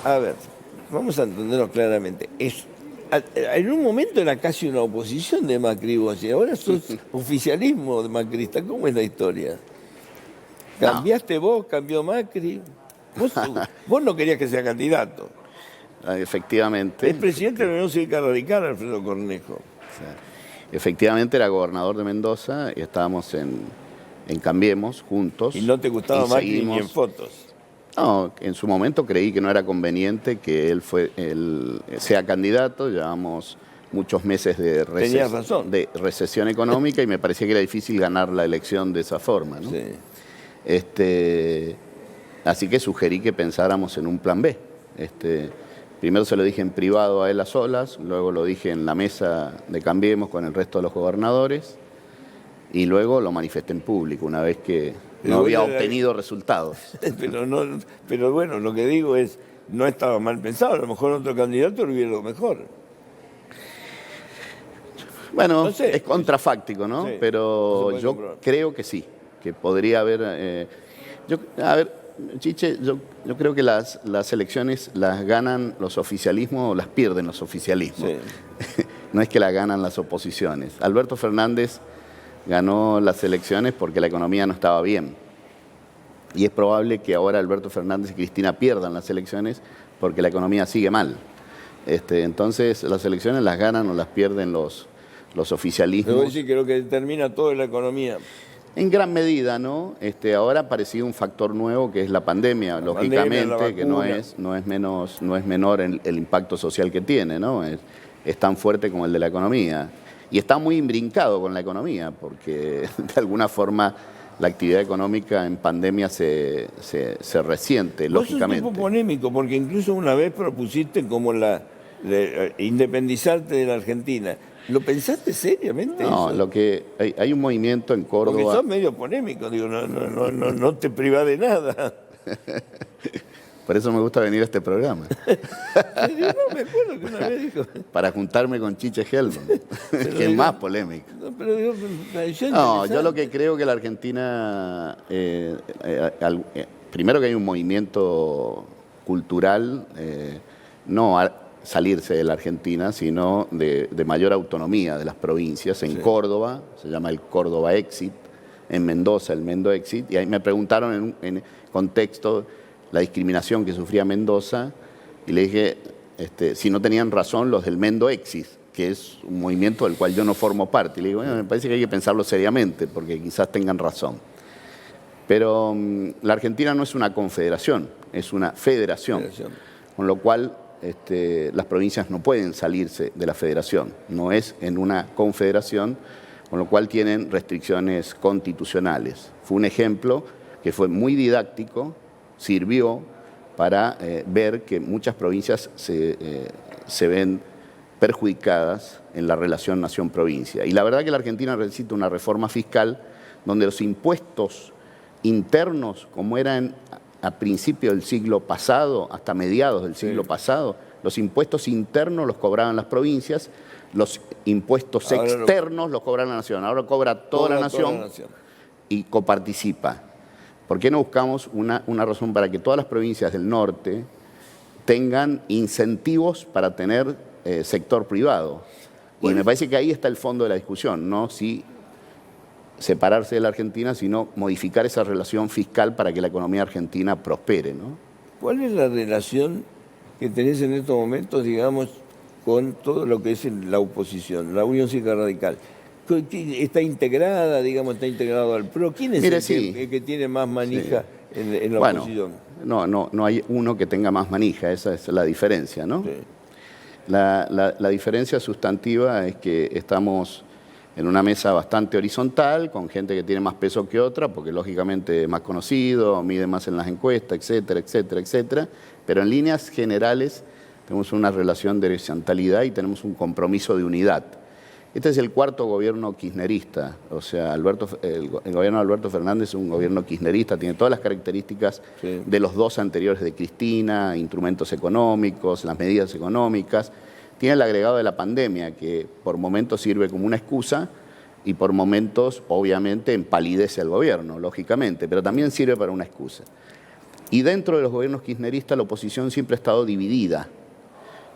A ver, vamos a entenderlo claramente. En un momento era casi una oposición de Macri vos, y ahora sos oficialismo de macrista. ¿Cómo es la historia? No, ¿Cambiaste vos? ¿Cambió Macri? Vos no querías que sea candidato. efectivamente, Es presidente de la Unión Cívica Radical, Alfredo Cornejo. efectivamente era gobernador de Mendoza y estábamos en Cambiemos juntos. Y no te gustaba y Macri ni en seguimos. fotos. No, en su momento creí que no era conveniente que él sea candidato. Llevamos muchos meses Tenías razón. de recesión económica y me parecía que era difícil ganar la elección de esa forma, ¿no? Sí. Así que sugerí que pensáramos en un plan B. Primero se lo dije en privado a él a solas, luego lo dije en la mesa de Cambiemos con el resto de los gobernadores y luego lo manifesté en público una vez que Pero no había bueno, obtenido resultados. Pero bueno, lo que digo es, no estaba mal pensado, a lo mejor otro candidato lo hubiera ido mejor. Bueno, No sé. es contrafáctico, ¿no? Sí, no se Pero puede yo comprobar. creo que sí, que podría haber... a ver, Chiche, yo creo que las elecciones las ganan los oficialismos o las pierden los oficialismos. Sí. No es que las ganan las oposiciones. Alberto Fernández ganó las elecciones porque la economía no estaba bien. Y es probable que ahora Alberto Fernández y Cristina pierdan las elecciones porque la economía sigue mal. Entonces, las elecciones las ganan o las pierden los Pero oficialismos. decir que lo que determina todo es la economía. En gran medida, ¿no? Ahora ha aparecido un factor nuevo que es la pandemia, lógicamente, la que no vacuna. no es menor el impacto social que tiene, ¿no? Es tan fuerte como el de la economía. Y está muy imbrincado con la economía, porque de alguna forma la actividad económica en pandemia se resiente, Vos sos un lógicamente. tipo polémico, porque incluso una vez propusiste como independizarte de la Argentina. ¿Lo pensaste seriamente No, eso? hay un movimiento en Porque Córdoba. sos medio polémico, digo, no te privás de nada. Por eso me gusta venir a este programa, No, me acuerdo que una vez dijo. para juntarme con Chiche Helman, que es más polémico. No, pero digo, pareció No, yo lo interesante. que creo que la Argentina, primero que hay un movimiento cultural, no a salirse de la Argentina, sino de mayor autonomía de las provincias. En Córdoba, se llama el Córdoba Exit, en Mendoza, el Mendo Exit, y ahí me preguntaron en contexto la discriminación que sufría Mendoza, y le dije si no tenían razón los del Mendo Exit, que es un movimiento del cual yo no formo parte. Y le digo, bueno, me parece que hay que pensarlo seriamente, porque quizás tengan razón. Pero la Argentina no es una confederación, es una federación. Con lo cual las provincias no pueden salirse de la federación. No es en una confederación, con lo cual tienen restricciones constitucionales. Fue un ejemplo que fue muy didáctico, sirvió para ver que muchas provincias se ven perjudicadas en la relación nación-provincia. Y la verdad que la Argentina necesita una reforma fiscal donde los impuestos internos, como eran a principios del siglo pasado, hasta mediados del siglo pasado, los impuestos internos los cobraban las provincias, los impuestos Ahora externos los cobra la nación. Ahora cobra toda la nación y coparticipa. ¿Por qué no buscamos una razón para que todas las provincias del norte tengan incentivos para tener sector privado? Y me parece que ahí está el fondo de la discusión, no si separarse de la Argentina, sino modificar esa relación fiscal para que la economía argentina prospere, ¿no? ¿Cuál es la relación que tenés en estos momentos, digamos, con todo lo que es la oposición, la Unión Cívica Radical? ¿Está integrada, digamos, está integrado al PRO? ¿Quién es el que tiene más manija en la oposición? No hay uno que tenga más manija, esa es la diferencia, ¿no? Sí. La diferencia sustantiva es que estamos en una mesa bastante horizontal, con gente que tiene más peso que otra, porque lógicamente es más conocido, mide más en las encuestas, etcétera, etcétera, etcétera. Pero en líneas generales tenemos una relación de horizontalidad y tenemos un compromiso de unidad. Este es el cuarto gobierno kirchnerista, o sea, el gobierno de Alberto Fernández es un gobierno kirchnerista, tiene todas las características de los dos anteriores de Cristina, instrumentos económicos, las medidas económicas. Tiene el agregado de la pandemia, que por momentos sirve como una excusa y por momentos, obviamente, empalidece al gobierno, lógicamente, pero también sirve para una excusa. Y dentro de los gobiernos kirchneristas la oposición siempre ha estado dividida.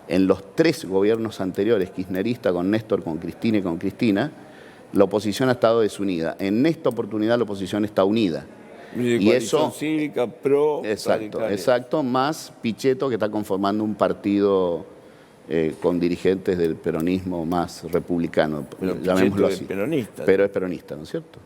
En los 3 gobiernos anteriores, kirchnerista, con Néstor, con Cristina y con Cristina, la oposición ha estado desunida. En esta oportunidad la oposición está unida. Y eso cívica, pro, exacto, más Pichetto, que está conformando un partido con dirigentes del peronismo más republicano, llamémoslo así. Peronista. Pero es peronista, ¿no es cierto?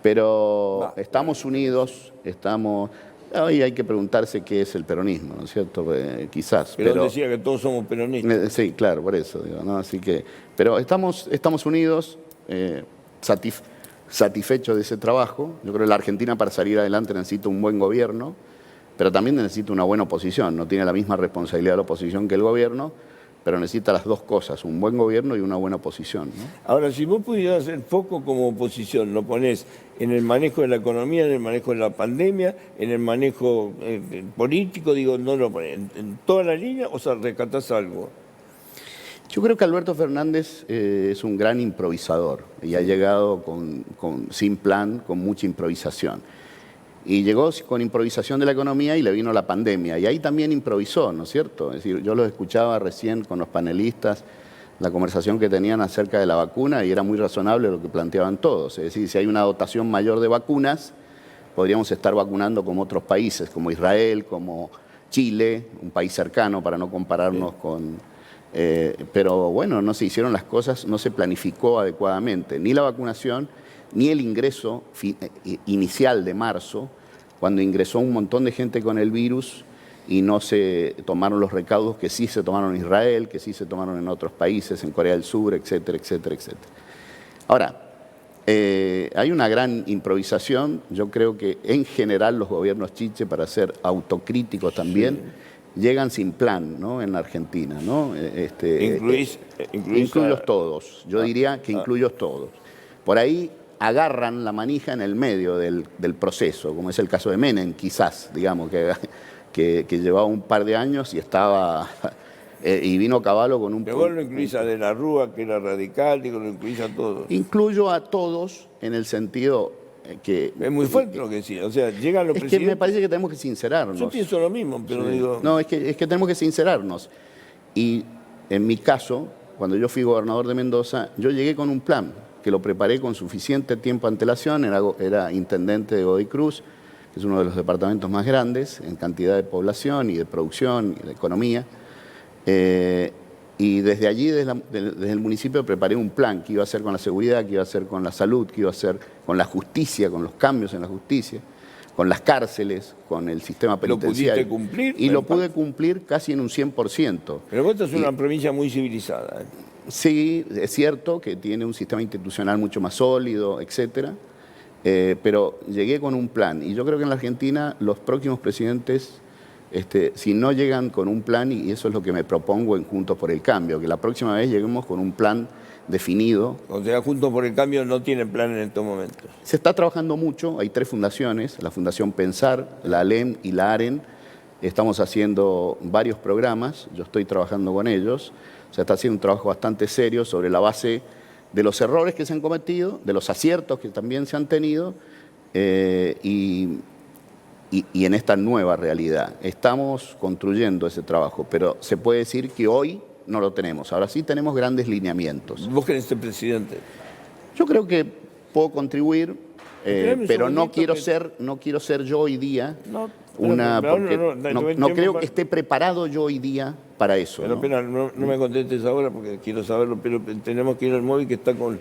Pero estamos unidos, estamos... Hoy hay que preguntarse qué es el peronismo, ¿no es cierto? Quizás. Pero decía que todos somos peronistas. Sí, claro, por eso digo, ¿no? Así que, pero estamos unidos, satisfechos de ese trabajo. Yo creo que la Argentina, para salir adelante, necesita un buen gobierno, pero también necesita una buena oposición. No tiene la misma responsabilidad la oposición que el gobierno, pero necesita las 2 cosas, un buen gobierno y una buena oposición, ¿no? Ahora, si vos pudieras hacer foco como oposición, lo ponés en el manejo de la economía, en el manejo de la pandemia, en el manejo político, digo, no lo ponés en toda la línea, o sea, rescatás algo. Yo creo que Alberto Fernández es un gran improvisador y ha llegado sin plan, con mucha improvisación. Y llegó con improvisación de la economía y le vino la pandemia. Y ahí también improvisó, ¿no es cierto? Es decir, yo lo escuchaba recién con los panelistas, la conversación que tenían acerca de la vacuna, y era muy razonable lo que planteaban todos. Es decir, si hay una dotación mayor de vacunas, podríamos estar vacunando como otros países, como Israel, como Chile, un país cercano para no compararnos con... pero bueno, no se hicieron las cosas, no se planificó adecuadamente, ni la vacunación, ni el ingreso inicial de marzo, cuando ingresó un montón de gente con el virus y no se tomaron los recaudos que sí se tomaron en Israel, que sí se tomaron en otros países, en Corea del Sur, etcétera, etcétera, etcétera. Ahora, hay una gran improvisación. Yo creo que en general los gobiernos chiche, para ser autocríticos también, llegan sin plan, ¿no? En Argentina, ¿no? Incluyo todos. Yo diría que incluyo todos. Por ahí agarran la manija en el medio del proceso, como es el caso de Menem, quizás, digamos, que llevaba un par de años y estaba... y vino a caballo con un... Pero vos lo incluís a De la Rúa, que era radical, digo, lo incluís a todos. Incluyo a todos en el sentido que... Es muy fuerte lo que decía, o sea, llegan los presidentes... Es que me parece que tenemos que sincerarnos. Yo pienso lo mismo, pero digo... No, es que tenemos que sincerarnos. Y en mi caso, cuando yo fui gobernador de Mendoza, yo llegué con un plan, que lo preparé con suficiente tiempo de antelación, era intendente de Godoy Cruz, que es uno de los departamentos más grandes en cantidad de población y de producción y de economía. Y desde allí, desde el municipio, preparé un plan que iba a hacer con la seguridad, que iba a hacer con la salud, que iba a hacer con la justicia, con los cambios en la justicia, con las cárceles, con el sistema penitenciario. ¿Lo pudiste cumplir? Y lo pude cumplir casi en un 100%. Pero vos sos una provincia muy civilizada. Sí, es cierto que tiene un sistema institucional mucho más sólido, etcétera, pero llegué con un plan. Y yo creo que en la Argentina los próximos presidentes... si no llegan con un plan, y eso es lo que me propongo en Juntos por el Cambio, que la próxima vez lleguemos con un plan definido. O sea, Juntos por el Cambio no tienen plan en estos momentos. Se está trabajando mucho, hay 3 fundaciones, la Fundación Pensar, la ALEM y la AREN. Estamos haciendo varios programas, yo estoy trabajando con ellos. Se está haciendo un trabajo bastante serio sobre la base de los errores que se han cometido, de los aciertos que también se han tenido, y en esta nueva realidad. Estamos construyendo ese trabajo, pero se puede decir que hoy no lo tenemos. Ahora sí tenemos grandes lineamientos. ¿Vos querés ser presidente? Yo creo que puedo contribuir, pero no quiero ser yo hoy día no creo que esté preparado yo hoy día para eso. Pero, ¿no? No me contestes ahora porque quiero saberlo, pero tenemos que ir al móvil que está con...